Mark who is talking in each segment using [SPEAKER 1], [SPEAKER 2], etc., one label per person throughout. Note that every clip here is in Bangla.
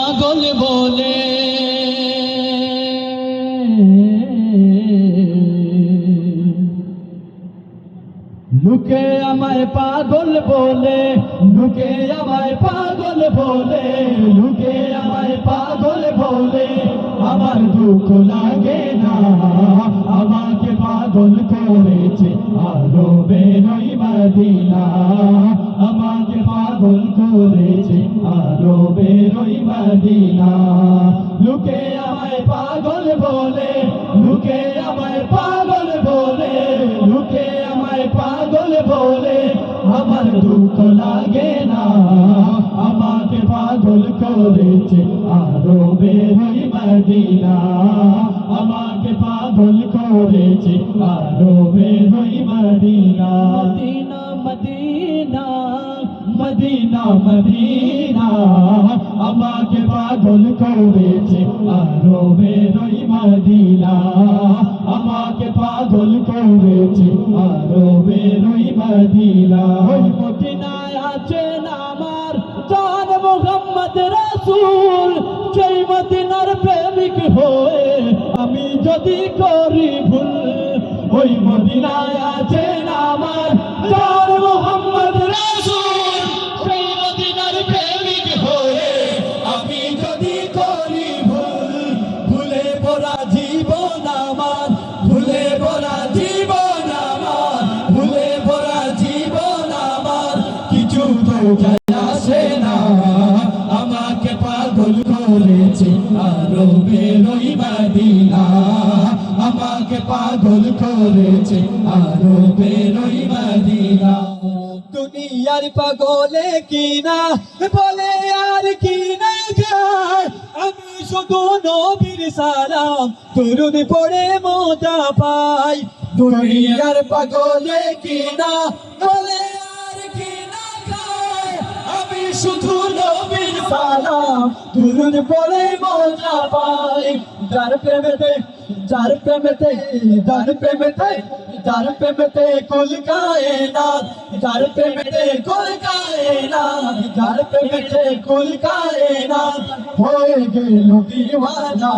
[SPEAKER 1] পাগল বলে লোকে আমায় পাগল বলে, লোকে আমায় পাগল বলে, লোকে আমায় পাগল বলে, আমার দুঃখ লাগে না। আমাকে পাগল করেছে আরবের ওই মদিনা, আমাকে পাগল করেছে আরবের ওই মদিনা। লোকে আমায় পাগল বলে, লোকে আমায় পাগল বলে, লোকে আমায় পাগল বলে, আমার দুঃখ লাগে না। আমাকে পাগল করেছে আরবের ওই মদিনা, আমাকে পাগল করেছে আরবের ওই মদিনা। মদিনা মদিনা মদিনা মদিনা, আমাকে পাগল করেছে আরবের ওই মদিনা, আমাকে পাগল করেছে আরবের ওই মদিনা। ওই মদিনায় আছেন আমার জান মুহাম্মদ রাসূল, সেই মদিনার প্রেমিক হয়ে আমি যদি করি ভুল। ওই মদিনায় আছেন আমার জান মুহাম্মদ রাসূল, সেই মদিনার প্রেমিক হয়ে আমি যদি করি ভুল। ভুলে ভরা জীবন আমার, ভুলে ভরা জীবন আমার, ভুলে ভরা জীবন আমার, কিছু তো যায় আসে না। আমাকে পাগল করেছে আরবের ওই মদিনা, আমাকে পাগল করেছে আরবের ওই মদিনা। দুনিয়ার পাগলে কিনা বলে আর কিনা যায়, আমি শুধু নবীর সালাম দরুদ পড়ে মজা পাই। দুনিয়ার পাগলে কিনা বলে আর কিনা যায়, আমি শুধু নবীর সালাম দরুদ পড়ে মজা পাই। যার প্রেমেতে, যার প্রেমেতে, যার প্রেমেতে, যার প্রেমেতে কুল কায়নাত, যার প্রেমেতে কুল কায়নাত, যার প্রেমেতে কুল কায়নাত হয়ে গেল দিওয়ানা।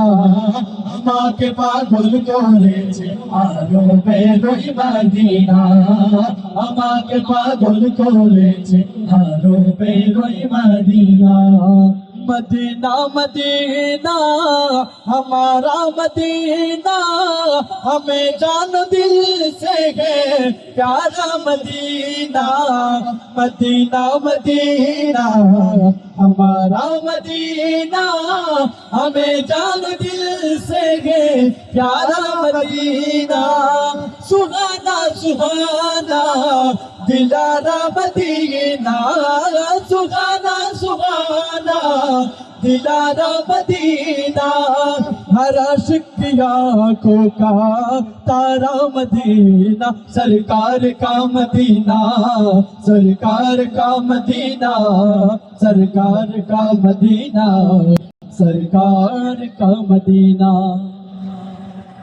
[SPEAKER 1] আমাকে পাগল করেছে আরবের ওই মদিনা, আমাকে পাগল করেছে আরবের ওই মদিনা। मदीना मदीना हमारा मदीना, हमें जान दिल से है प्यारा मदीना। मदीना मदीना हमारा मदीना, हमें जान दिल से है प्यारा मदीना। सुहाना सुहाना दिलारा मदीना, सुहाना सुहाना दिलारा मदीना, हर आशिक की आँखों का तारा मदीना। सरकार का मदीना, सरकार का मदीना, सरकार का मदीना, सरकार का मदीना।